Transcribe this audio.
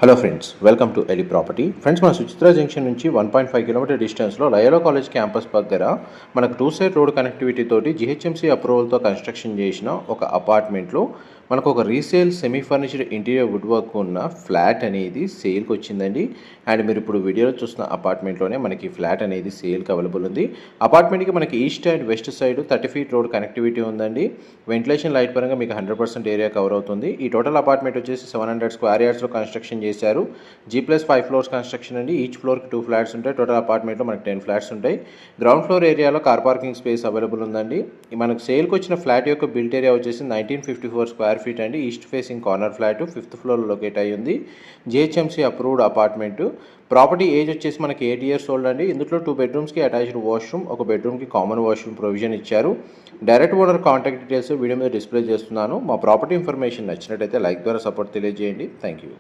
Hello friends, welcome to Eli property. Friends, మన Suchitra junction నుంచి 1.5 kilometre డిస్టెన్స్లో లయోలా కాలేజ్ క్యాంపస్ దగ్గర మనకు 2 సైడ్ రోడ్ కనెక్టివిటీ తోటి జిహెచ్ఎంసీ అప్రూవల్తో కన్స్ట్రక్షన్ చేసిన ఒక అపార్ట్మెంట్లో మనకు ఒక resale semi ఫర్నిచర్డ్ interior wood work ఉన్న ఫ్లాట్ అనేది సేల్కి వచ్చిందండి. అండ్ మీరు ఇప్పుడు వీడియోలో చూస్తున్న అపార్ట్మెంట్లోనే మనకి ఫ్లాట్ అనేది సేల్కి అవైలబుల్ ఉంది. అపార్ట్మెంట్కి మనకి east and west side 30 feet road connectivity ఉందండి. వెంటిలేషన్ లైట్ పరంగా మీకు 100% ఏరియా కవర్ అవుతుంది. ఈ టోటల్ అపార్ట్మెంట్ వచ్చేసి 700 స్క్వేర్ యార్డ్స్లో కన్స్ట్రక్షన్ చేశారు. G+5 ఫ్లోర్స్ కన్స్ట్రక్షన్ అండి. ఈచ్ ఫ్లోర్కి 2 ఫ్లాట్స్ ఉంటాయి. టోటల్ అపార్ట్మెంట్లో మనకి 10 ఫ్లాట్స్ ఉంటాయి. గ్రౌండ్ ఫ్లోర్ ఏరియాలో కార్ పార్కింగ్ స్పేస్ అవైలబుల్ ఉందండి. మనకు సేల్కి వచ్చిన ఫ్లాట్ యొక్క బిల్ట్ ఏరియా వచ్చేసి 1954 స్క్వేర్ ఫీట్ అండి. East facing corner flat 5th ఫ్లోర్లో లొకేట్ అయ్యి ఉంది. GHMC approved apartment. Property age వచ్చేసి మనకి 8 years ఓల్డ్ అండి. ఇందులో 2 bedrooమ్స్కి అటాచ్డ్ వాష్రూమ్, ఒక బెడ్రూమ్కి కామన్ వాష్రూమ్ ప్రొవిజన్ ఇచ్చారు. Direct owner contact details video మీద డిస్ప్లే చేస్తున్నాను. మా ప్రాపర్టీ ఇన్ఫర్మేషన్ నచ్చినట్టయితే లైక్ ద్వారా సపోర్ట్ తెలియజేయండి. Thank you.